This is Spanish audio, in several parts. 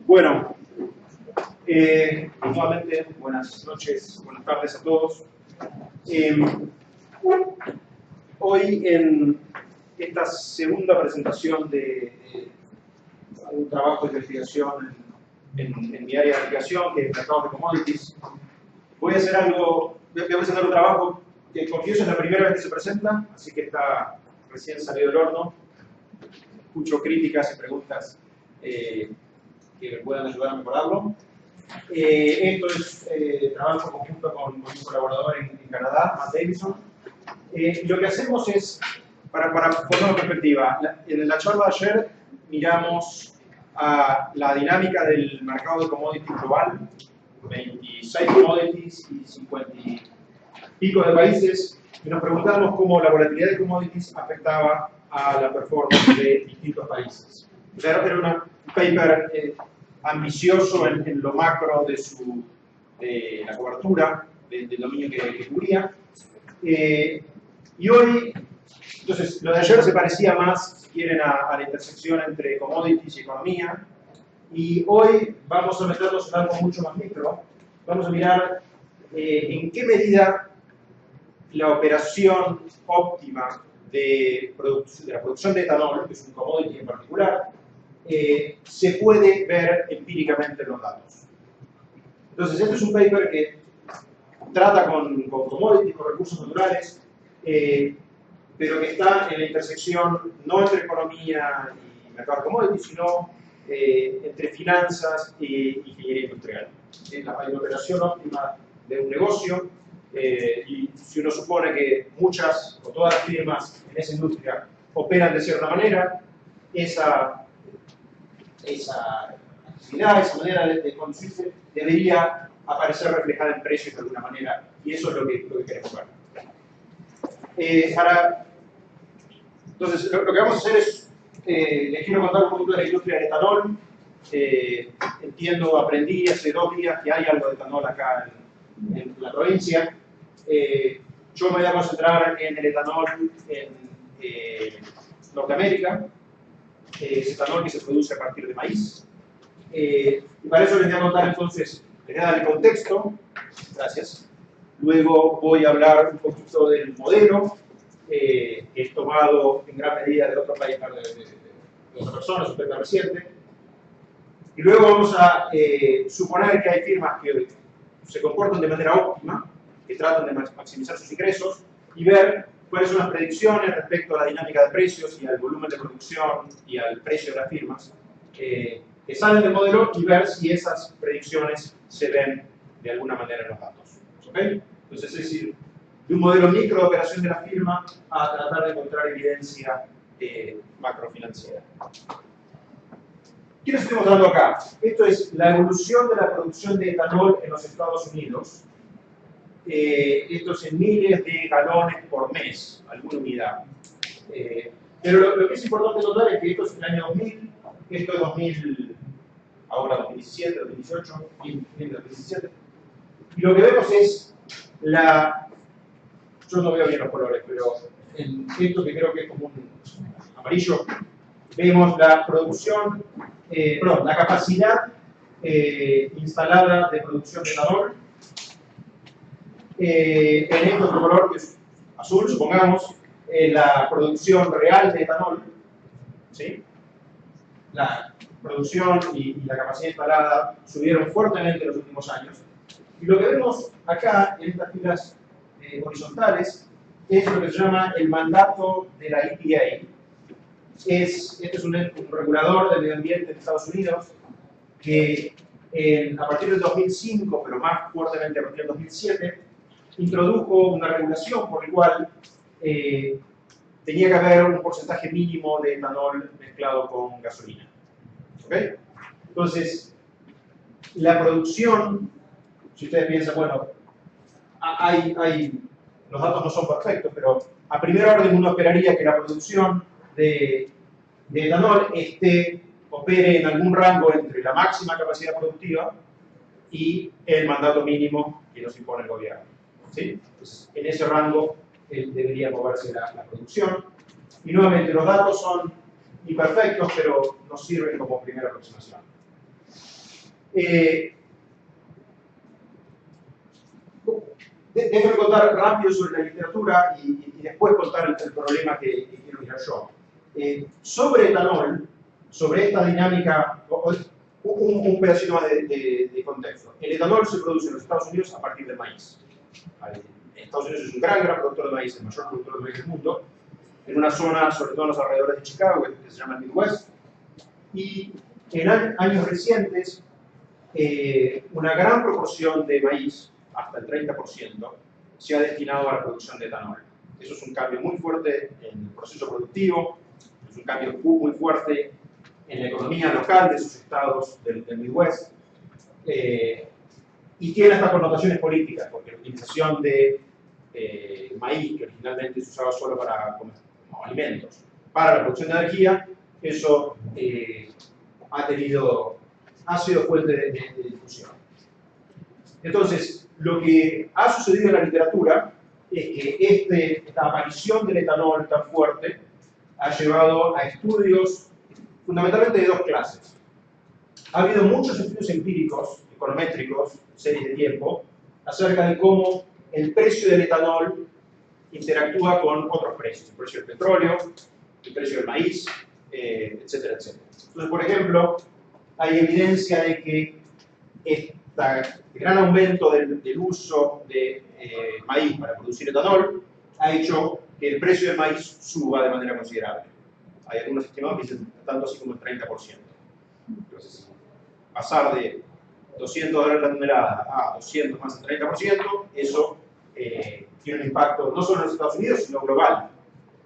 Bueno, nuevamente, buenas noches, buenas tardes a todos. Hoy en esta segunda presentación de un trabajo de investigación en mi área de aplicación, que es mercados de commodities, voy a presentar un trabajo que confieso es la primera vez que se presenta, así que está recién salido del horno. Escucho críticas y preguntas que me puedan ayudar a mejorarlo. Esto es trabajo conjunto con un colaborador en Canadá, Matt Davison. Lo que hacemos es, para poner en perspectiva, en la charla de ayer miramos a la dinámica del mercado de commodities global, 26 commodities y 50 y pico de países, y nos preguntamos cómo la volatilidad de commodities afectaba a la performance de distintos países. O sea, era un paper ambicioso en lo macro de la cobertura del dominio que cubría. Y hoy, entonces, lo de ayer se parecía más, si quieren, a la intersección entre commodities y economía. Y hoy vamos a meternos en algo mucho más micro. Vamos a mirar en qué medida la operación óptima de la producción de etanol, que es un commodity en particular, se puede ver empíricamente en los datos. Entonces, este es un paper que trata con commodities, con recursos naturales, pero que está en la intersección no entre economía y mercado de commodities, sino entre finanzas e ingeniería industrial. Hay una operación óptima de un negocio, y si uno supone que muchas o todas las firmas en esa industria operan de cierta manera, esa actividad, esa manera de conducirse debería aparecer reflejada en precios de alguna manera, y eso es lo que queremos ver. Entonces, lo que vamos a hacer es, les quiero contar un poquito de la industria del etanol. Aprendí hace 2 días que hay algo de etanol acá en la provincia. Yo me voy a concentrar en el etanol en Norteamérica. Es etanol que se produce a partir de maíz. Y para eso les voy a contar entonces, les voy a dar el contexto. Gracias. Luego voy a hablar un poquito del modelo, que es tomado en gran medida de otro país, de otra persona, un paper reciente. Y luego vamos a suponer que hay firmas que se comportan de manera óptima, que tratan de maximizar sus ingresos, y ver cuáles son las predicciones respecto a la dinámica de precios y al volumen de producción y al precio de las firmas que salen del modelo, y ver si esas predicciones se ven de alguna manera en los datos. ¿Okay? Entonces, es decir, de un modelo micro de operación de la firma a tratar de encontrar evidencia macrofinanciera. ¿Qué les estoy mostrando acá? Esto es la evolución de la producción de etanol en los Estados Unidos. Esto es en miles de galones por mes, alguna unidad. Pero lo que es importante notar es que esto es el año 2000, esto es 2000, ahora 2017, 2018, 2017. Y lo que vemos es yo no veo bien los colores, pero en esto que creo que es como un amarillo, vemos la producción, la capacidad instalada de producción de etanol. En este otro color, que es azul, supongamos, la producción real de etanol, ¿sí? La producción y la capacidad instalada subieron fuertemente en los últimos años. Y lo que vemos acá, en estas filas horizontales, es lo que se llama el mandato de la EPA. Este es un regulador del medio ambiente de Estados Unidos que a partir del 2005, pero más fuertemente a partir del 2007, introdujo una regulación por la cual tenía que haber un porcentaje mínimo de etanol mezclado con gasolina. ¿Okay? Entonces, la producción, si ustedes piensan, bueno, los datos no son perfectos, pero a primer orden uno esperaría que la producción de etanol opere en algún rango entre la máxima capacidad productiva y el mandato mínimo que nos impone el gobierno. ¿Sí? Entonces, en ese rango debería moverse la producción. Y nuevamente, los datos son imperfectos, pero nos sirven como primera aproximación. Déjenme contar rápido sobre la literatura y después contar el problema que quiero mirar yo. Sobre etanol, sobre esta dinámica, un pedacito más de contexto. El etanol se produce en los Estados Unidos a partir del maíz. Estados Unidos es un gran productor de maíz, el mayor productor de maíz del mundo, en una zona, sobre todo en los alrededores de Chicago, que se llama el Midwest, y en años recientes, una gran proporción de maíz, hasta el 30%, se ha destinado a la producción de etanol. Eso es un cambio muy fuerte en el proceso productivo, es un cambio muy fuerte en la economía local de esos estados del Midwest, y tiene hasta connotaciones políticas, porque la utilización de maíz, que originalmente se usaba solo como alimentos, para la producción de energía, eso ha sido fuente de discusión. Entonces, lo que ha sucedido en la literatura es que esta aparición del etanol tan fuerte ha llevado a estudios fundamentalmente de dos clases. Ha habido muchos estudios empíricos, econométricos, series de tiempo, acerca de cómo el precio del etanol interactúa con otros precios, el precio del petróleo, el precio del maíz, etcétera, etcétera. Entonces, por ejemplo, hay evidencia de que este gran aumento del uso de maíz para producir etanol ha hecho que el precio del maíz suba de manera considerable. Hay algunos estimados que dicen tanto así como el 30%. Entonces, pasar de $200 la tonelada a 200 más el 30%, eso tiene un impacto no solo en los Estados Unidos, sino global.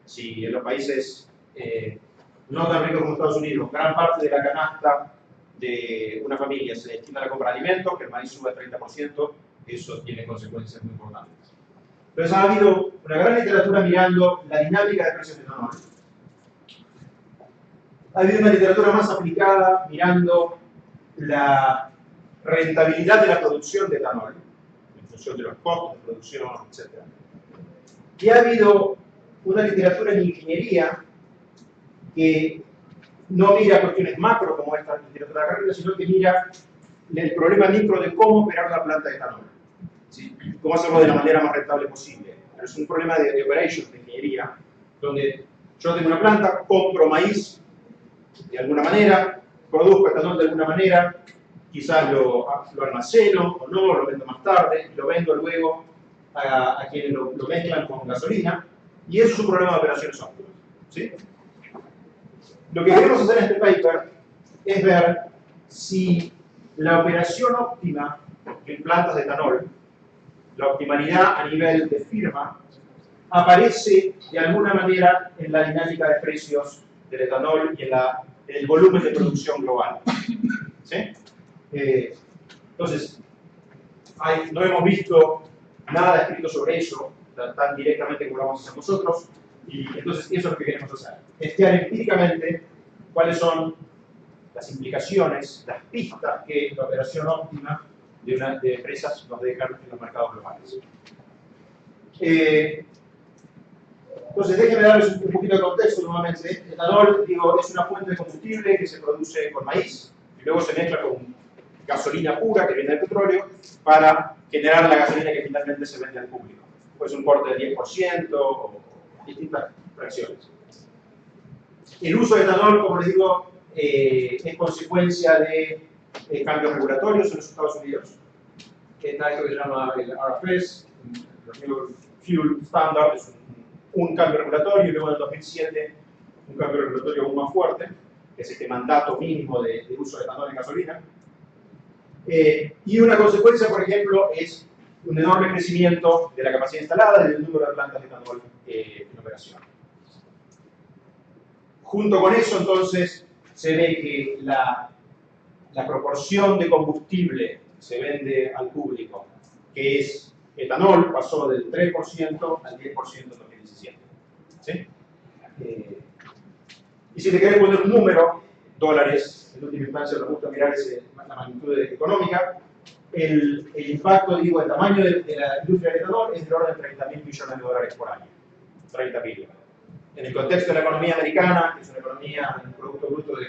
Si en los países no tan ricos como Estados Unidos, gran parte de la canasta de una familia se destina a la compra de alimentos, que el maíz sube al 30%, eso tiene consecuencias muy importantes. Entonces ha habido una gran literatura mirando la dinámica de precios de etanol. Ha habido una literatura más aplicada mirando la rentabilidad de la producción de etanol, en función de los costos de producción, etc. Y ha habido una literatura en ingeniería que no mira cuestiones macro como esta literatura de carrera, sino que mira el problema micro de cómo operar una planta de etanol. ¿Sí? Cómo hacerlo de la manera más rentable posible. Pero es un problema de operations, de ingeniería, donde yo tengo una planta, compro maíz de alguna manera, produzco etanol de alguna manera, quizás lo almaceno o no, lo vendo más tarde, y lo vendo luego a quienes lo mezclan con gasolina, y eso es un problema de operaciones óptimas. ¿Sí? Lo que queremos hacer en este paper es ver si la operación óptima en plantas de etanol, la optimalidad a nivel de firma, aparece de alguna manera en la dinámica de precios del etanol y en el volumen de producción global. ¿Sí? Entonces, no hemos visto nada escrito sobre eso tan directamente como lo vamos a hacer nosotros, y entonces eso es lo que queremos hacer. Testear empíricamente cuáles son las implicaciones, las pistas que la operación óptima de empresas nos dejan en los mercados globales. Entonces, déjenme darles un poquito de contexto nuevamente. El etanol, digo, es una fuente de combustible que se produce con maíz y luego se mezcla con gasolina pura que viene del petróleo para generar la gasolina que finalmente se vende al público. Pues un corte del 10% o distintas fracciones. El uso de etanol, como les digo, es consecuencia de cambios regulatorios en los Estados Unidos. Está esto que se llama el RFS, el Renewable Fuel Standard, es un cambio regulatorio, y luego en el 2007 un cambio regulatorio aún más fuerte, que es este mandato mínimo de uso de etanol en gasolina. Y una consecuencia, por ejemplo, es un enorme crecimiento de la capacidad instalada y del número de plantas de etanol en operación. Junto con eso, entonces, se ve que la proporción de combustible que se vende al público, que es etanol, pasó del 3% al 10% en 2017. ¿Sí? Y si te querés poner un número, dólares, en última instancia nos gusta mirar la magnitud económica, el impacto, digo, el tamaño de la industria del etanol es del orden de $30.000 millones por año. 30 billones. En el contexto de la economía americana, que es una economía, un Producto Bruto de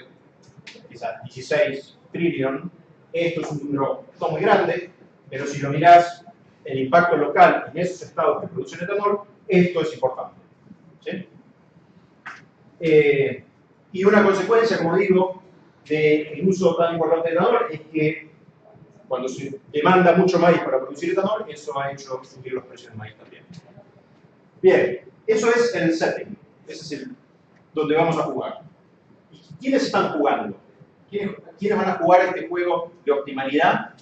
quizás 16 trillion, Esto es un número no muy grande, pero si lo mirás, el impacto local en esos estados que producen etanol, esto es importante. ¿Sí? Y una consecuencia, como digo, del uso tan importante de etanol es que cuando se demanda mucho maíz para producir etanol, eso ha hecho subir los precios del maíz también. Bien, eso es el setting, ese es donde vamos a jugar. ¿Y quiénes están jugando? ¿Quiénes van a jugar este juego de optimalidad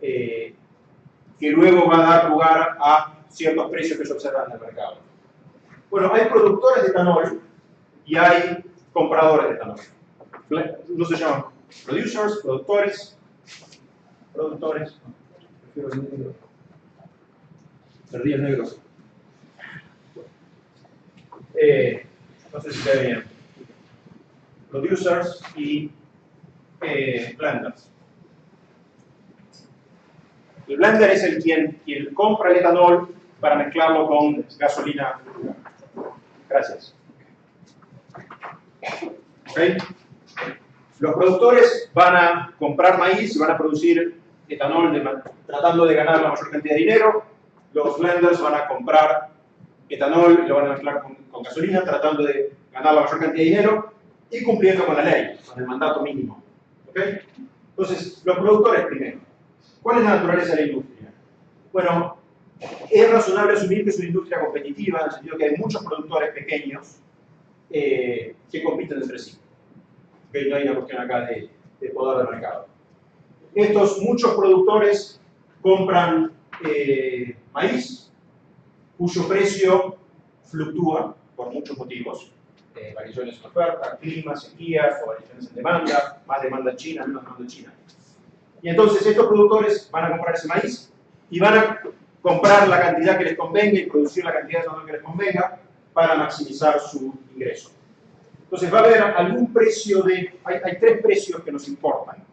que luego va a dar lugar a ciertos precios que se observan en el mercado? Bueno, hay productores de etanol y hay compradores de etanol. No se llaman producers, productores, prefiero el negro. Perdí el negro. No sé si se ve bien. Producers y blenders. El blender es quien compra el etanol para mezclarlo con gasolina. Gracias. ¿Okay? Los productores van a comprar maíz y van a producir etanol tratando de ganar la mayor cantidad de dinero. Los blenders van a comprar etanol y lo van a mezclar con gasolina tratando de ganar la mayor cantidad de dinero y cumpliendo con la ley, con el mandato mínimo. ¿Okay? Entonces, los productores primero. ¿Cuál es la naturaleza de la industria? Bueno, es razonable asumir que es una industria competitiva, en el sentido que hay muchos productores pequeños que compiten entre sí. ¿Okay? No hay una cuestión acá de poder de mercado. Estos muchos productores compran maíz, cuyo precio fluctúa por muchos motivos. Variaciones en oferta, clima, sequías, o variaciones en demanda, más demanda en China, menos demanda en China. Y entonces estos productores van a comprar ese maíz y van a comprar la cantidad que les convenga y producir la cantidad de etanol que les convenga para maximizar su ingreso. Entonces va a haber algún precio de... Hay tres precios que nos importan.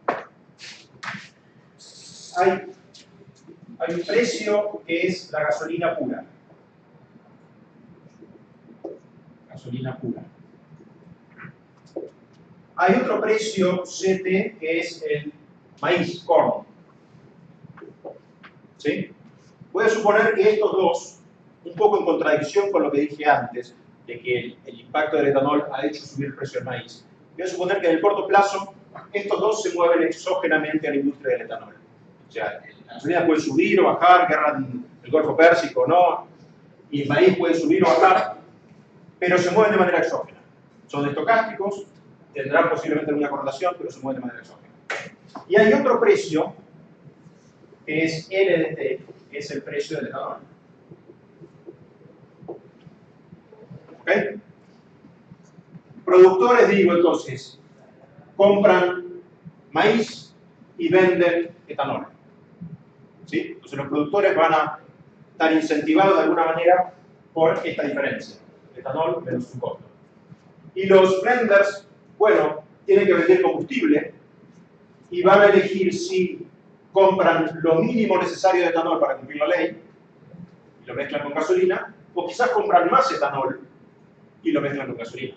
Hay un precio que es la gasolina pura. Gasolina pura. Hay otro precio CT que es el maíz, corn. ¿Sí? Voy a suponer que estos dos, un poco en contradicción con lo que dije antes, de que el impacto del etanol ha hecho subir el precio del maíz, voy a suponer que en el corto plazo estos dos se mueven exógenamente a la industria del etanol. O sea, la gasolina puede subir o bajar, guerra en el Golfo Pérsico, ¿no? Y el maíz puede subir o bajar, pero se mueven de manera exógena. Son estocásticos, tendrán posiblemente alguna correlación, pero se mueven de manera exógena. Y hay otro precio, que es LDT, que es el precio del etanol. ¿Ok? Productores, digo entonces, compran maíz y venden etanol. ¿Sí? Entonces los productores van a estar incentivados de alguna manera por esta diferencia, etanol menos su costo. Y los blenders, bueno, tienen que vender combustible y van a elegir si compran lo mínimo necesario de etanol para cumplir la ley y lo mezclan con gasolina, o quizás compran más etanol y lo mezclan con gasolina.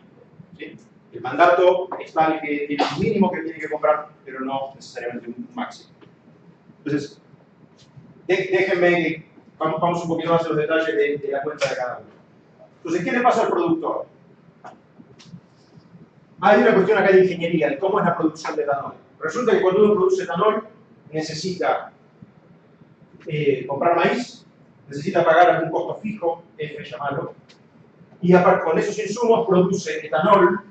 ¿Sí? El mandato es tal que tiene un mínimo que tiene que comprar, pero no necesariamente un máximo. Entonces, déjenme, vamos un poquito más en los detalles de la cuenta de cada uno. Entonces, ¿qué le pasa al productor? Hay una cuestión acá de ingeniería, de cómo es la producción de etanol. Resulta que cuando uno produce etanol, necesita comprar maíz, necesita pagar algún costo fijo, F llamarlo, y aparte con esos insumos produce etanol,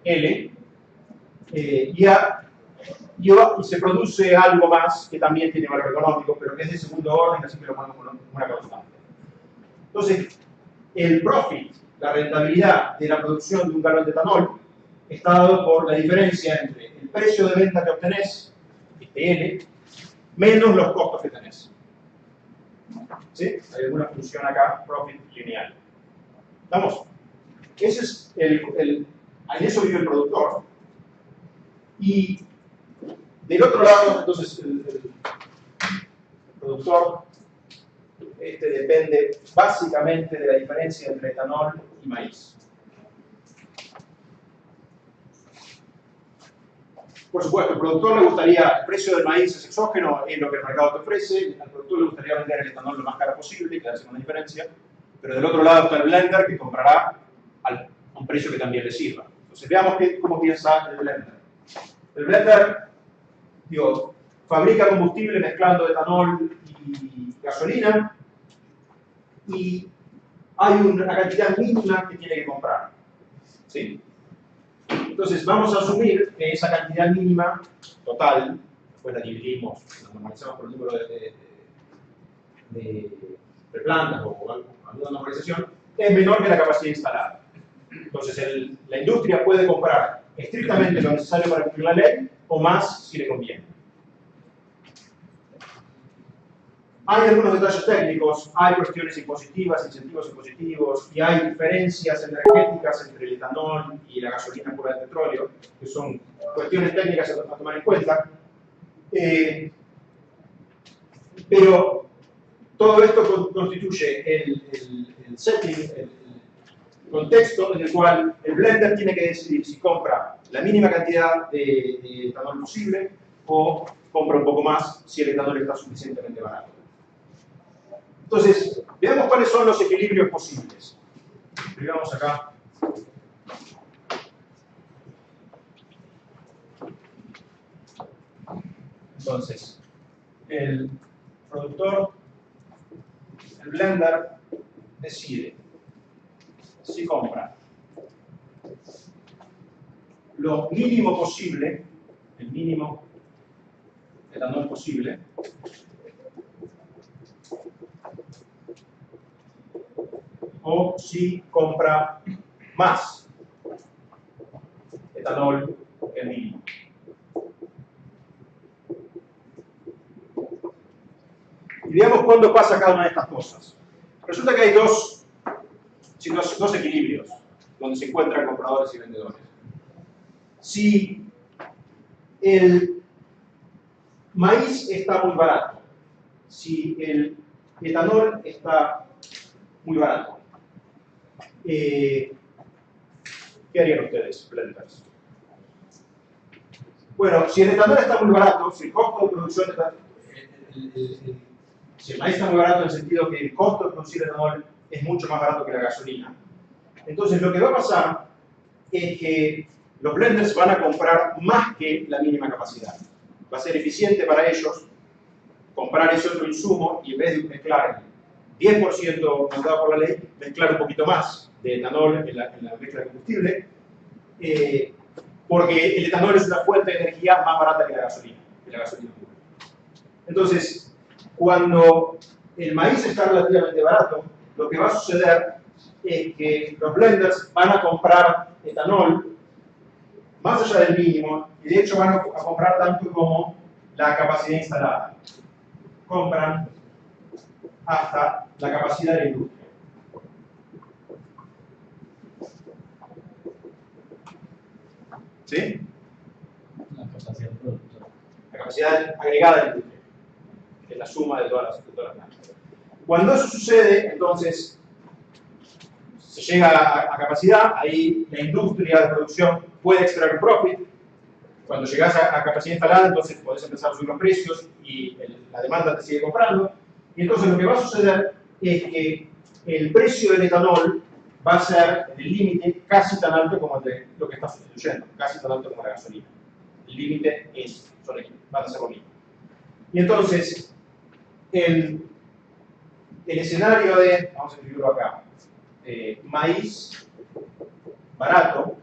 L, y se produce algo más que también tiene valor económico, pero que es de segundo orden, así que lo ponemos como una constante. Entonces, el profit, la rentabilidad de la producción de un galón de etanol, está dado por la diferencia entre el precio de venta que obtenés, este L, menos los costos que tenés. ¿Sí? Hay alguna función acá, profit lineal. ¿Estamos? Ese es en eso vive el productor. Y del otro lado, entonces, el productor depende básicamente de la diferencia entre etanol y maíz. Por supuesto, al productor le gustaría, el precio del maíz es exógeno, es lo que el mercado te ofrece, al productor le gustaría vender el etanol lo más caro posible y quedarse con la diferencia, pero del otro lado está el blender que comprará a un precio que también le sirva. Entonces veamos cómo piensa el blender. El blender, digo, fabrica combustible mezclando etanol y gasolina y hay una cantidad mínima que tiene que comprar. ¿Sí? Entonces vamos a asumir que esa cantidad mínima total, después la dividimos, la normalizamos por el número de plantas o alguna normalización, es menor que la capacidad instalada. Entonces la industria puede comprar estrictamente lo necesario para cumplir la ley o más si le conviene. Hay algunos detalles técnicos, hay cuestiones impositivas, incentivos impositivos, y hay diferencias energéticas entre el etanol y la gasolina pura de petróleo, que son cuestiones técnicas a tomar en cuenta. Pero todo esto constituye el setting, el contexto en el cual el blender tiene que decidir si compra la mínima cantidad de etanol posible o compra un poco más si el etanol está suficientemente barato. Entonces, veamos cuáles son los equilibrios posibles. Escribamos acá. Entonces, el productor, el blender, decide si compra lo mínimo posible, el mínimo etanol posible, o si compra más etanol que el mínimo. Y veamos cuándo pasa cada una de estas cosas. Resulta que hay dos equilibrios donde se encuentran compradores y vendedores. Si el maíz está muy barato, si el etanol está muy barato, ¿qué harían ustedes, blenders? Bueno, si el etanol está muy barato, si el costo de producción está, si el maíz está muy barato en el sentido que el costo de producir etanol es mucho más barato que la gasolina, entonces lo que va a pasar es que los blenders van a comprar más que la mínima capacidad. Va a ser eficiente para ellos comprar ese otro insumo y en vez de mezclar 10% mandado por la ley, mezclar un poquito más de etanol en la mezcla de combustible, porque el etanol es una fuente de energía más barata que la gasolina pura. Entonces, cuando el maíz está relativamente barato, lo que va a suceder es que los blenders van a comprar etanol más allá del mínimo, y de hecho van a comprar tanto como la capacidad instalada. Compran hasta la capacidad de la industria. ¿Sí? La capacidad agregada de la industria, que es la suma de todas las plantas. Cuando eso sucede, entonces, se llega a capacidad, ahí la industria de producción puede extraer un profit. Cuando llegas a capacidad instalada, entonces podés empezar a subir los precios y la demanda te sigue comprando. Y entonces lo que va a suceder es que el precio del etanol va a ser en el límite casi tan alto como el de lo que está sustituyendo, casi tan alto como la gasolina. El límite van a ser lo mismo. Y entonces, el escenario de, vamos a escribirlo acá, maíz barato,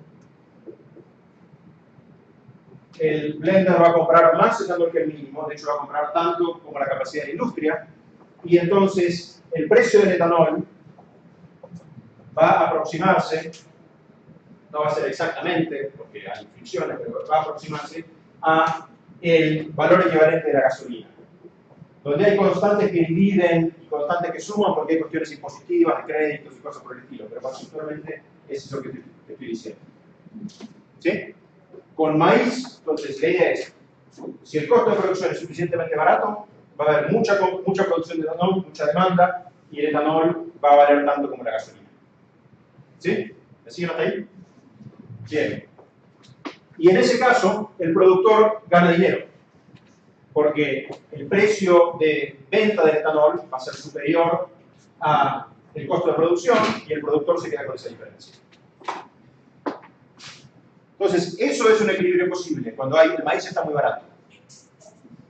el blender va a comprar más etanol que el mínimo, de hecho va a comprar tanto como la capacidad de la industria, y entonces el precio del etanol va a aproximarse, no va a ser exactamente, porque hay fricciones, pero va a aproximarse a el valor equivalente de la gasolina, donde hay constantes que dividen y constantes que suman porque hay cuestiones impositivas, de créditos y cosas por el estilo, pero particularmente es eso que te estoy diciendo. ¿Sí? Con maíz, entonces la idea es, si el costo de producción es suficientemente barato, va a haber mucha producción de etanol, mucha demanda, y el etanol va a valer tanto como la gasolina. ¿Sí? ¿Me siguen hasta ahí? Bien. Y en ese caso, el productor gana dinero, porque el precio de venta del etanol va a ser superior al costo de producción y el productor se queda con esa diferencia. Entonces, eso es un equilibrio posible cuando el maíz está muy barato.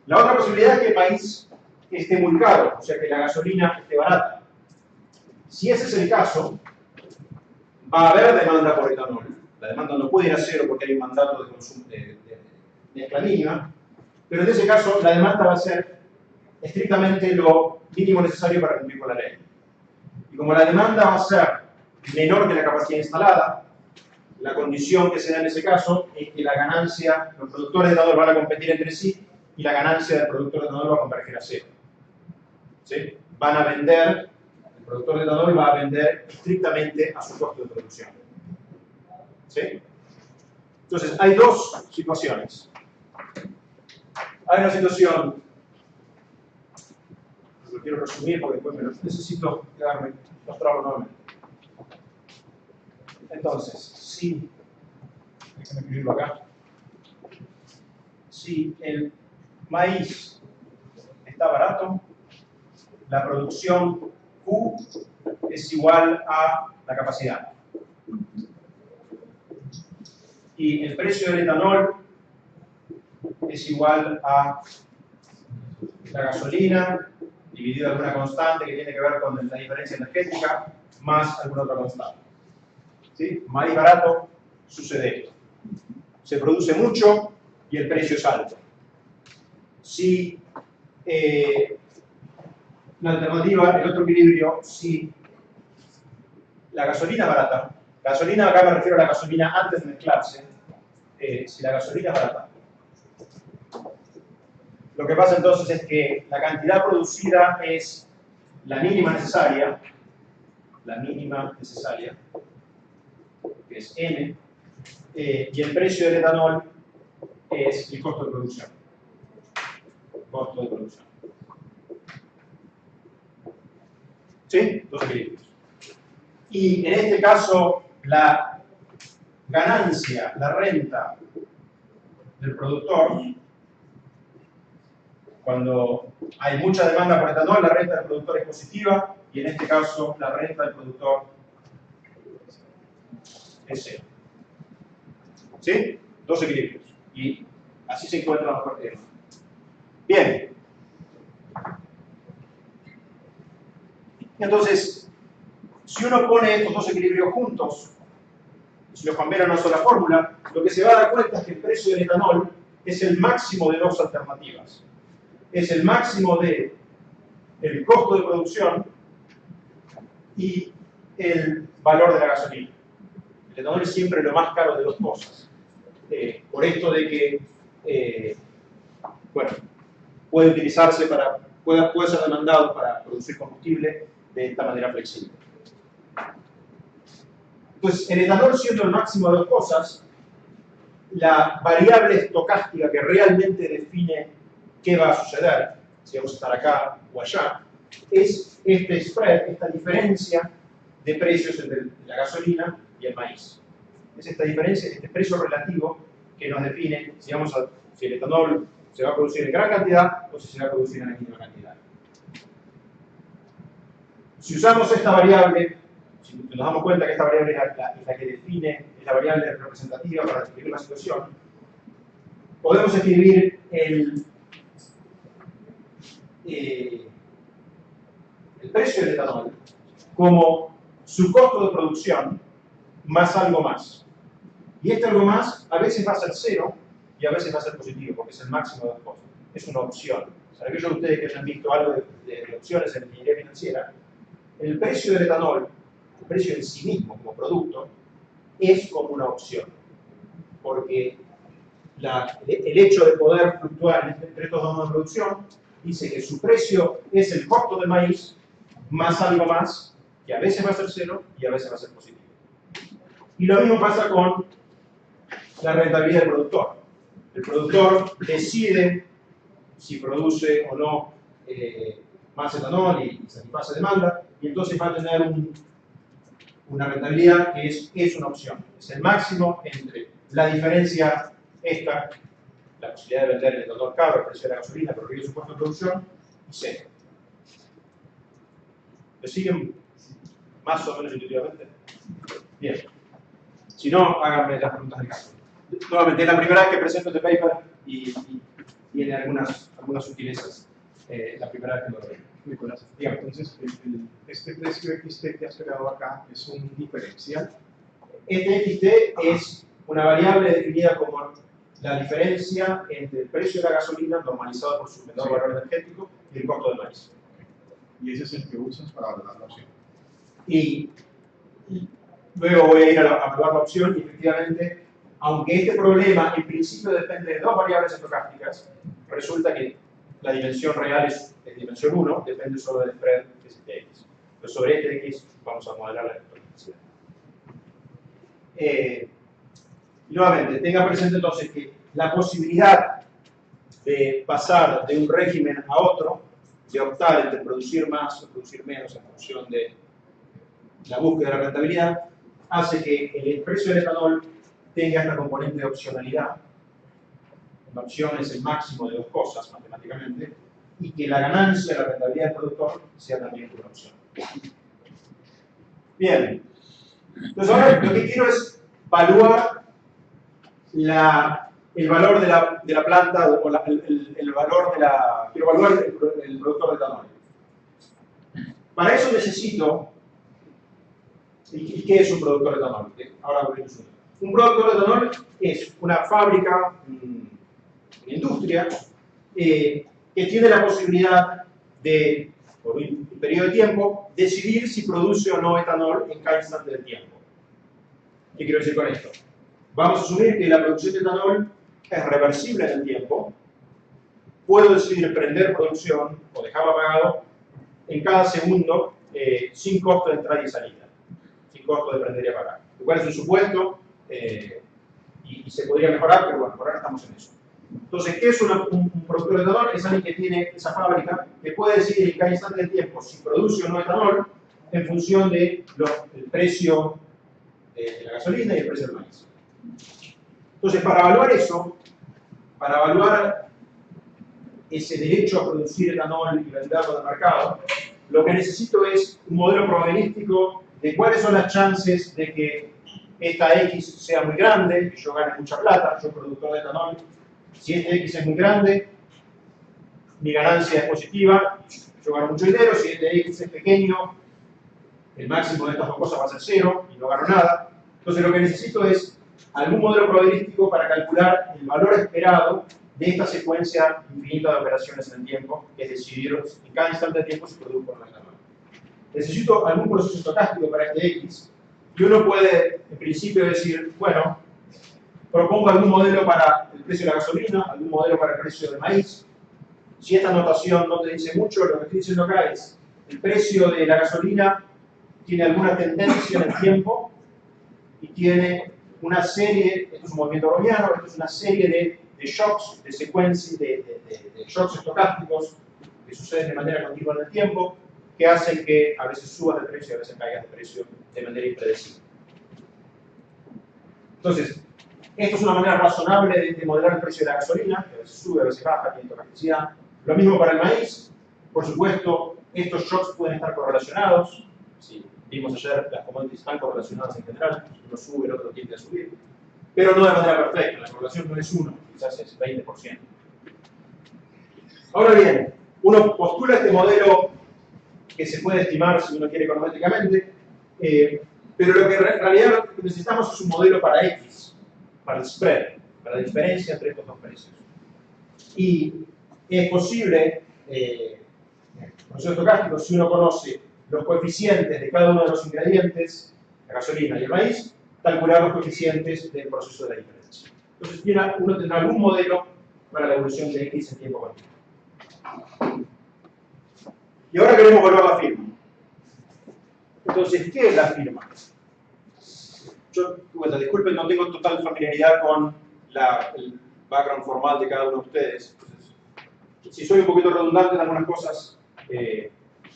La otra posibilidad es que el maíz esté muy caro, o sea que la gasolina esté barata. Si ese es el caso, va a haber demanda por etanol. La demanda no puede ir a cero porque hay un mandato de consumo de mezcla mínima, pero en ese caso la demanda va a ser estrictamente lo mínimo necesario para cumplir con la ley. Y como la demanda va a ser menor que la capacidad instalada, la condición que se da en ese caso es que la ganancia, los productores de etanol van a competir entre sí y la ganancia del productor de etanol va a converger a cero. ¿Sí? Van a vender, el productor de etanol va a vender estrictamente a su costo de producción. ¿Sí? Entonces, hay dos situaciones. Hay una situación, lo quiero resumir porque después necesito quedarme mostrarlo nuevamente. Entonces, si, déjenme escribirlo acá, si el maíz está barato, la producción Q es igual a la capacidad. Y el precio del etanol es igual a la gasolina dividido alguna constante que tiene que ver con la diferencia energética más alguna otra constante. ¿Sí? Maíz barato, sucede esto. Se produce mucho y el precio es alto. Si la alternativa, el otro equilibrio, si la gasolina barata, gasolina acá me refiero a la gasolina antes de mezclarse, si la gasolina es barata, lo que pasa entonces es que la cantidad producida es la mínima necesaria, que es N, y el precio del etanol es el costo de producción. ¿Sí? Dos equilibrios. Y en este caso, la ganancia, la renta del productor, cuando hay mucha demanda por etanol, la renta del productor es positiva, y en este caso, la renta del productor es cero. ¿Sí? Dos equilibrios. Y así se encuentran los partidos. Bien. Entonces, si uno pone estos dos equilibrios juntos, si los cambia en una sola fórmula, lo que se va a dar cuenta es que el precio del etanol es el máximo de dos alternativas. Es el máximo de el costo de producción y el valor de la gasolina. El etanol es siempre lo más caro de dos cosas. Por esto de que, bueno, puede utilizarse puede ser demandado para producir combustible de esta manera flexible. Entonces, el etanol siendo el máximo de dos cosas, la variable estocástica que realmente define qué va a suceder, si vamos a estar acá o allá, es este spread, esta diferencia de precios entre la gasolina y el maíz. Es esta diferencia, este precio relativo que nos define si el etanol se va a producir en gran cantidad o si se va a producir en la mínima cantidad. Si usamos esta variable, si nos damos cuenta que esta variable es la que define, es la variable representativa para describir la situación, podemos escribir el precio del etanol como su costo de producción más algo más. Y este algo más a veces va a ser cero y a veces va a ser positivo, porque es el máximo de los costos. Es una opción. Para aquellos de ustedes que hayan visto algo de opciones en ingeniería financiera, el precio del etanol, el precio en sí mismo como producto, es como una opción. Porque el hecho de poder fluctuar entre estos dos modos de producción dice que su precio es el costo del maíz más algo más, que a veces va a ser cero y a veces va a ser positivo. Y lo mismo pasa con la rentabilidad del productor. El productor decide si produce o no más etanol y satisface demanda, y entonces va a tener una rentabilidad que es una opción. Es el máximo entre la diferencia esta, la posibilidad de vender el etanol caro, el precio de la gasolina, pero el su costo de producción, y cero. ¿Me siguen más o menos intuitivamente? Bien. Si no, háganme las preguntas del caso. Nuevamente, es la primera vez que presento este paper y tiene algunas sutilezas. La primera vez que lo veo. Nicolás, entonces, este precio XT que has creado acá es un diferencial. Este XT es una variable definida como la diferencia entre el precio de la gasolina normalizado por su menor valor energético y el costo del maíz. Y ese es el que usas para valorar la opción. Y luego voy a ir a evaluar la opción y efectivamente, aunque este problema en principio depende de dos variables estocásticas, resulta que la dimensión real es dimensión 1, depende solo del spread que es de x. Pero sobre este de x vamos a modelar la electricidad. Nuevamente, tenga presente entonces que la posibilidad de pasar de un régimen a otro, de optar entre producir más o producir menos en función de la búsqueda de la rentabilidad, hace que el precio del etanol tenga esta componente de opcionalidad. La opción es el máximo de dos cosas, matemáticamente, y que la ganancia, la rentabilidad del productor, sea también una opción. Bien. Entonces ahora lo que quiero es evaluar el valor de la planta, o el valor de la... Quiero evaluar el productor de etanol. Para eso necesito... ¿Y qué es un productor de etanol? Ahora voy a resumir. Un productor de etanol es una fábrica, una industria, que tiene la posibilidad de, por un periodo de tiempo, decidir si produce o no etanol en cada instante del tiempo. ¿Qué quiero decir con esto? Vamos a asumir que la producción de etanol es reversible en el tiempo. Puedo decidir prender producción o dejarlo apagado en cada segundo sin costo de entrada y salida, sin costo de prender y apagar. Lo cual es un supuesto y se podría mejorar, pero bueno, por ahora estamos en eso. Entonces, ¿qué es un productor de etanol? Es alguien que tiene esa fábrica que puede decidir en cada instante del tiempo si produce o no etanol en función del precio de la gasolina y el precio del maíz. Entonces, para evaluar eso, para evaluar ese derecho a producir etanol y venderlo en el mercado, lo que necesito es un modelo probabilístico de cuáles son las chances de que esta X sea muy grande, que yo gane mucha plata, yo productor de etanol. Si este X es muy grande, mi ganancia es positiva, yo gano mucho dinero. Si este X es pequeño, el máximo de estas dos cosas va a ser 0 y no gano nada. Entonces lo que necesito es algún modelo probabilístico para calcular el valor esperado de esta secuencia infinita de operaciones en el tiempo, que es decidir en cada instante de tiempo si produzco o no etanol. Necesito algún proceso estocástico para este X, y uno puede en principio decir, bueno, propongo algún modelo para el precio de la gasolina, algún modelo para el precio del maíz. Si esta notación no te dice mucho, lo que estoy diciendo acá es el precio de la gasolina tiene alguna tendencia en el tiempo y tiene una serie, esto es un movimiento browniano, esto es una serie de shocks, de secuencias, de shocks estocásticos que suceden de manera continua en el tiempo, que hacen que a veces subas de precio y a veces caigas de precio de manera impredecible. Entonces, esto es una manera razonable de modelar el precio de la gasolina, que a veces sube, a veces baja, tiene estocasticidad. Lo mismo para el maíz. Por supuesto, estos shocks pueden estar correlacionados. Sí, vimos ayer, las commodities están correlacionadas en general. Uno sube, el otro tiende a subir. Pero no de manera perfecta. La correlación no es 1, quizás es 20%. Ahora bien, uno postula este modelo que se puede estimar si uno quiere econométricamente, pero lo que en realidad necesitamos es un modelo para X, para el spread, para la diferencia entre estos dos precios. Y es posible, en el proceso estocástico, si uno conoce los coeficientes de cada uno de los ingredientes, la gasolina y el maíz, calcular los coeficientes del proceso de la diferencia. Entonces, uno tendrá algún modelo para la evolución de X en tiempo continuo. Y ahora queremos volver a la firma. Entonces, ¿qué es la firma? Yo, bueno, disculpen, no tengo total familiaridad con el background formal de cada uno de ustedes. Entonces, si soy un poquito redundante en algunas cosas,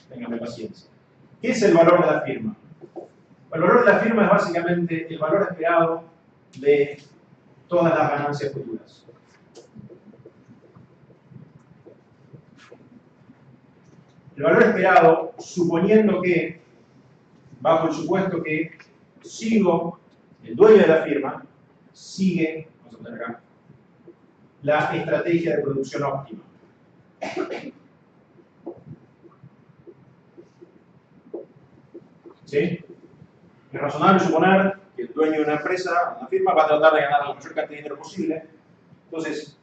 ténganme paciencia. ¿Qué es el valor de la firma? El valor de la firma es básicamente el valor esperado de todas las ganancias futuras. El valor esperado, suponiendo que, bajo el supuesto que sigo, el dueño de la firma, sigue, vamos a poner acá, la estrategia de producción óptima. ¿Sí? Es razonable suponer que el dueño de una empresa, una firma, va a tratar de ganar la mayor cantidad de dinero posible. Entonces,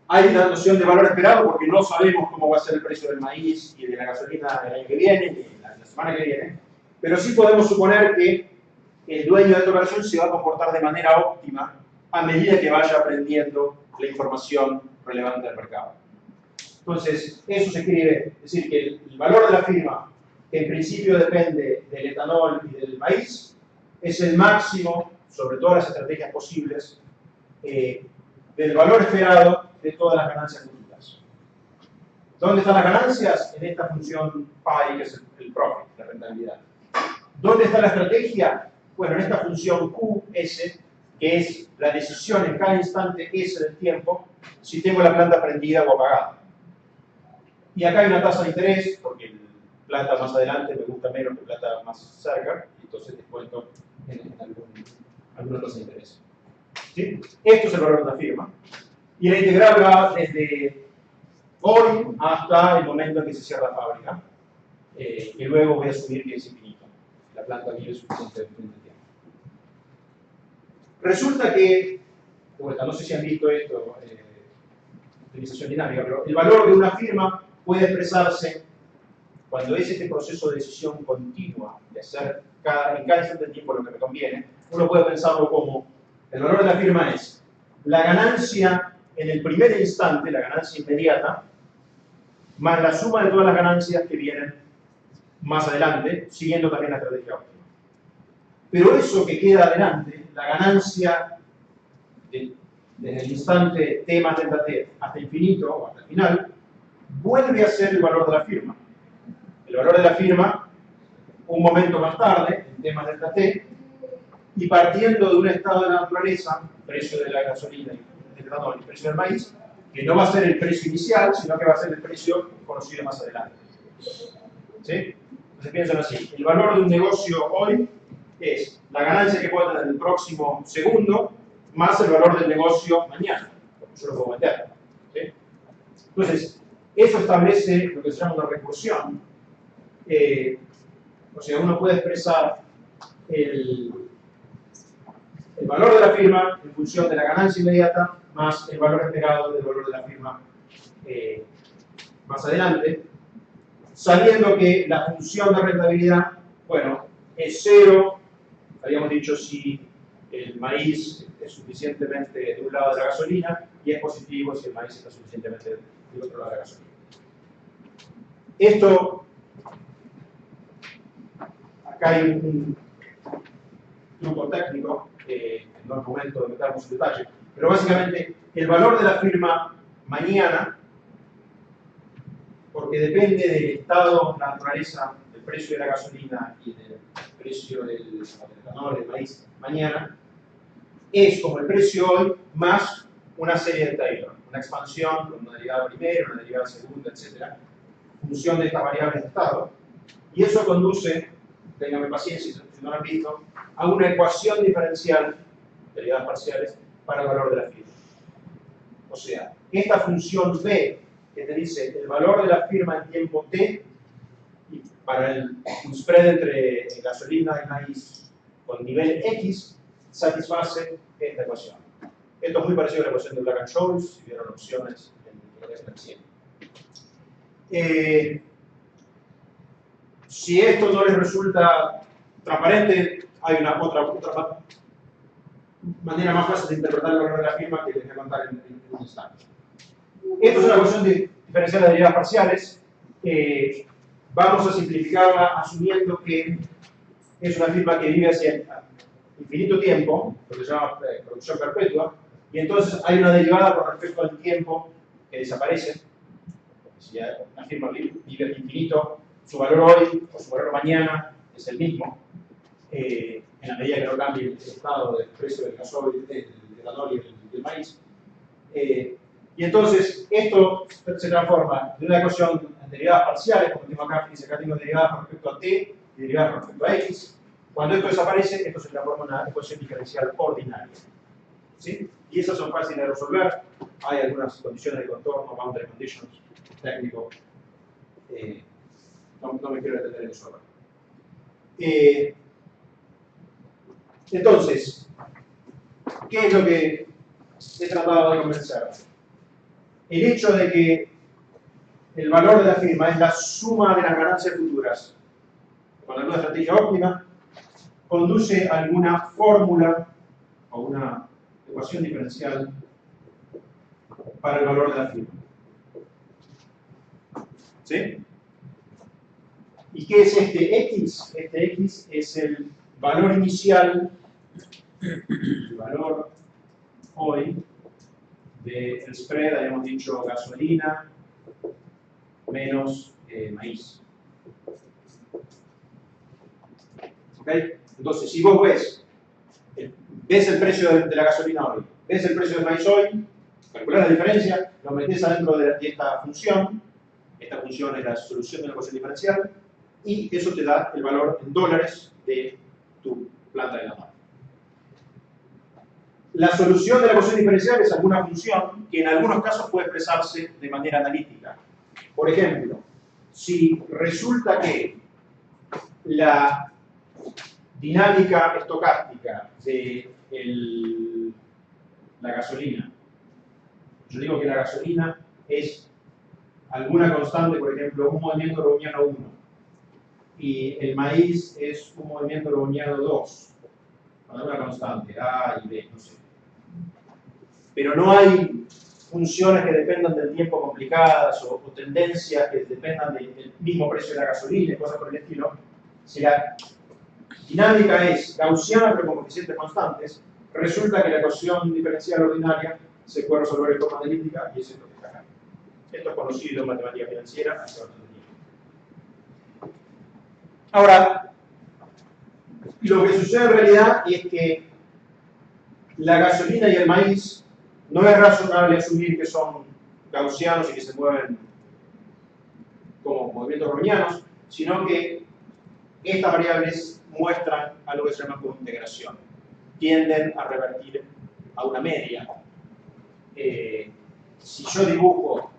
hay una noción de valor esperado porque no sabemos cómo va a ser el precio del maíz y de la gasolina el año que viene, ni la semana que viene, pero sí podemos suponer que el dueño de esta operación se va a comportar de manera óptima a medida que vaya aprendiendo la información relevante del mercado. Entonces, eso se escribe, es decir, que el valor de la firma, que en principio depende del etanol y del maíz, es el máximo, sobre todas las estrategias posibles, del valor esperado de todas las ganancias futuras. ¿Dónde están las ganancias? En esta función pi, que es el profit, la rentabilidad. ¿Dónde está la estrategia? Bueno, en esta función QS, que es la decisión en cada instante S del tiempo, si tengo la planta prendida o apagada. Y acá hay una tasa de interés, porque plata más adelante me gusta menos que plata más cerca, y entonces descuento en alguna tasa de interés. ¿Sí? Esto es el valor de la firma. Y la integral va desde hoy hasta el momento en que se cierra la fábrica, que luego voy a asumir que es infinito. La planta vive suficiente tiempo. Resulta que, de vuelta, no sé si han visto esto, optimización dinámica, pero el valor de una firma puede expresarse cuando es este proceso de decisión continua de hacer en cada instante del tiempo lo que me conviene. Uno puede pensarlo como el valor de la firma es la ganancia en el primer instante, la ganancia inmediata, más la suma de todas las ganancias que vienen más adelante, siguiendo también la estrategia óptima. Pero eso que queda adelante, la ganancia desde el instante t más delta t hasta infinito o hasta el final, vuelve a ser el valor de la firma. El valor de la firma, un momento más tarde, en t más delta t, y partiendo de un estado de la naturaleza, precio de la gasolina y del etanol y precio del maíz, que no va a ser el precio inicial, sino que va a ser el precio conocido más adelante. ¿Sí? Entonces piensan así, el valor de un negocio hoy es la ganancia que puedo tener en el próximo segundo, más el valor del negocio mañana, porque yo lo puedo meter. ¿Sí? Entonces, eso establece lo que se llama una recursión. O sea, uno puede expresar el valor de la firma en función de la ganancia inmediata más el valor esperado del valor de la firma más adelante, sabiendo que la función de rentabilidad, bueno, es cero. Habíamos dicho si el maíz es suficientemente de un lado de la gasolina y es positivo si el maíz está suficientemente del otro lado de la gasolina. Esto, acá hay un truco técnico, no es momento de meternos en detalle, pero básicamente el valor de la firma mañana, porque depende del estado, la naturaleza, del precio de la gasolina y del precio del etanol, del maíz mañana, es como el precio hoy más una serie de Taylor, una expansión con una derivada primera, una derivada segunda, etc., función de estas variables de estado, y eso conduce, ténganme paciencia si no lo han visto, a una ecuación diferencial, derivadas parciales, para el valor de la firma. O sea, esta función B, que te dice el valor de la firma en tiempo t, y para el spread entre gasolina y maíz con nivel x, satisface esta ecuación. Esto es muy parecido a la ecuación de Black-Scholes, si vieron opciones en el recién. Si esto no les resulta transparente, hay una otra manera más fácil de interpretar el valor de la firma que les voy a contar en un instante. Esto es una ecuación diferencial de derivadas parciales. Vamos a simplificarla asumiendo que es una firma que vive hacia infinito tiempo, lo que se llama producción perpetua, y entonces hay una derivada con respecto al tiempo que desaparece. Si una firma vive al infinito, su valor hoy o su valor mañana es el mismo, en la medida que no cambie el estado del precio del gasoil, del etanol y el maíz. Y entonces esto se transforma de una ecuación en derivadas parciales, como tengo acá, dice acá tengo derivadas con respecto a t y derivadas con respecto a x. Cuando esto desaparece, esto se transforma en una ecuación diferencial ordinaria. ¿Sí? Y esas son fáciles de resolver. Hay algunas condiciones de contorno, boundary conditions, técnico. No me quiero detener en eso ahora. Entonces, ¿qué es lo que he tratado de convencer? El hecho de que el valor de la firma es la suma de las ganancias futuras con alguna estrategia óptima conduce a alguna fórmula o una ecuación diferencial para el valor de la firma. ¿Sí? ¿Y qué es este X? Este X es el valor inicial, el valor hoy del spread, habíamos dicho gasolina menos maíz. ¿Ok? Entonces, si vos ves el precio de la gasolina hoy, ves el precio del maíz hoy, calculás la diferencia, lo metés adentro de esta función es la solución de la ecuación diferencial, y eso te da el valor en dólares de tu planta de etanol. La solución de la ecuación diferencial es alguna función que en algunos casos puede expresarse de manera analítica. Por ejemplo, si resulta que la dinámica estocástica de la gasolina, yo digo que la gasolina es alguna constante, por ejemplo, un movimiento browniano 1, y el maíz es un movimiento browniano 2, con alguna constante, A y B, no sé. Pero no hay funciones que dependan del tiempo complicadas o tendencias que dependan del mismo precio de la gasolina y cosas por el estilo. Si la dinámica es gaussiana pero con coeficientes constantes, resulta que la ecuación diferencial ordinaria se puede resolver de forma analítica y es esto que está acá. Esto es conocido en matemática financiera hace bastante tiempo. Ahora, lo que sucede en realidad es que la gasolina y el maíz no es razonable asumir que son gaussianos y que se mueven como movimientos brownianos, sino que estas variables muestran algo que se llama cointegración. Tienden a revertir a una media. Si yo dibujo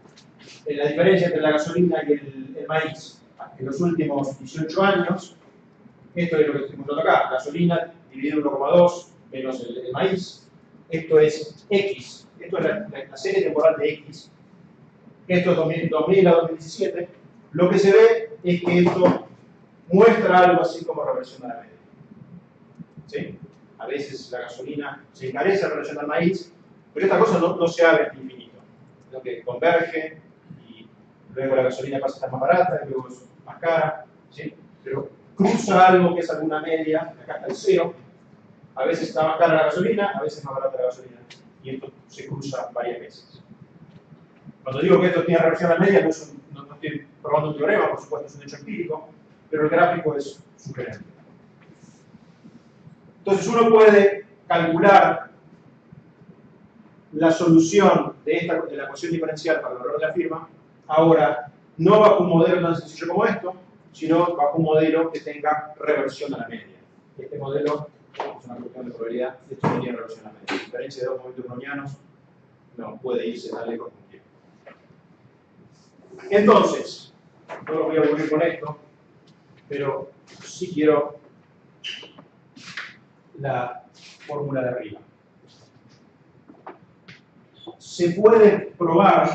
la diferencia entre la gasolina y el maíz en los últimos 18 años, esto es lo que estoy mostrando acá, gasolina dividido en 1,2 menos el maíz, esto es X, esto es la serie temporal de X, esto es 2000 a 2017, lo que se ve es que esto muestra algo así como reversión a la media. ¿Sí? A veces la gasolina se encarece en relación al maíz, pero esta cosa no se abre al infinito, sino que converge y luego la gasolina pasa a estar más barata y luego es más cara, ¿sí? Pero cruza algo que es alguna media, acá está el cero, a veces está más cara la gasolina, a veces más barata la gasolina, y esto se cruza varias veces. Cuando digo que esto tiene reversión a la media, no estoy probando un teorema, por supuesto es un hecho empírico, pero el gráfico es sugerente. Entonces uno puede calcular la solución de la ecuación diferencial para el valor de la firma, ahora no bajo un modelo tan sencillo como esto, sino bajo un modelo que tenga reversión a la media. Este modelo es una cuestión de probabilidad, esto no tiene reversión a la media. A diferencia de dos movimientos brownianos, no puede irse tan lejos como quiera. Entonces, no lo voy a aburrir con esto, pero sí quiero la fórmula de arriba. Se puede probar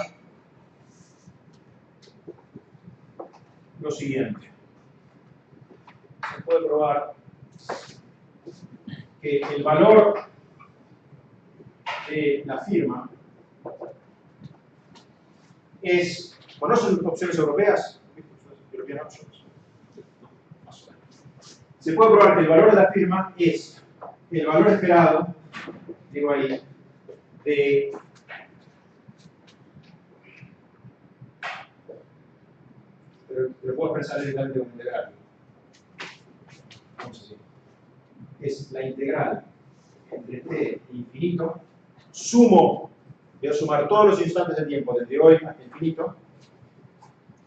lo siguiente. Se puede probar que el valor de la firma es... ¿Conocen opciones europeas? European options. Se puede probar que el valor de la firma es el valor esperado, digo ahí, de pero puedo expresar directamente como integral. Vamos a decir. Es la integral entre t e infinito sumo, voy a sumar todos los instantes del tiempo, desde hoy hasta infinito.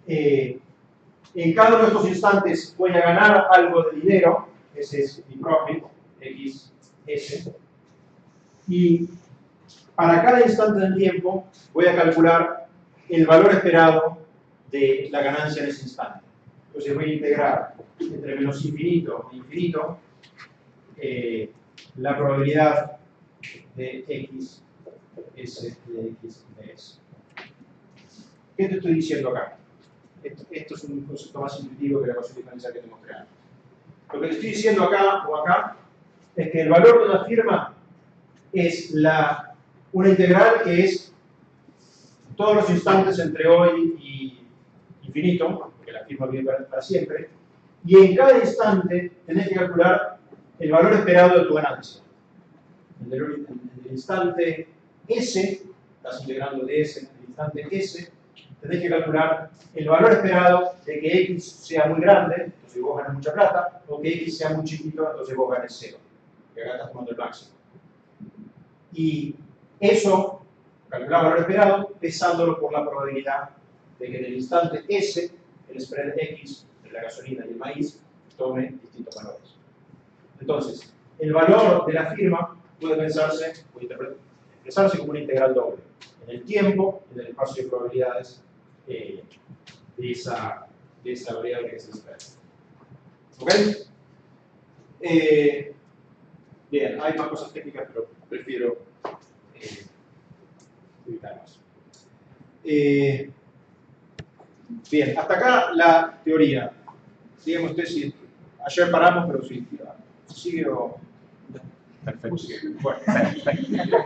En cada uno de estos instantes voy a ganar algo de dinero, ese es mi profit, XS. Y para cada instante del tiempo voy a calcular el valor esperado de la ganancia en ese instante. Entonces voy a integrar entre menos infinito e infinito la probabilidad de XS de X de S. ¿Qué te estoy diciendo acá? Esto es un concepto más intuitivo que la ecuación diferencial que te mostré antes. Lo que te estoy diciendo acá o acá es que el valor de una firma es una integral que es todos los instantes entre hoy y infinito, porque la firma vive para siempre, y en cada instante tenés que calcular el valor esperado de tu ganancia. En el instante S, estás integrando de S en el instante S, tenés que calcular el valor esperado de que X sea muy grande, entonces vos ganas mucha plata, o que X sea muy chiquito, entonces vos ganes 0, que acá estás tomando el máximo. Y eso, calcular el valor esperado, pesándolo por la probabilidad de que en el instante S, el spread X de la gasolina y el maíz tome distintos valores. Entonces, el valor de la firma puede expresarse como una integral doble, en el tiempo y en el espacio de probabilidades de esa variable que se espera. ¿Ok? Bien, hay más cosas técnicas, pero prefiero evitar más. Bien, hasta acá la teoría. Dígame usted si ayer paramos, pero si sigue o... Perfecto. Bueno, perfecto.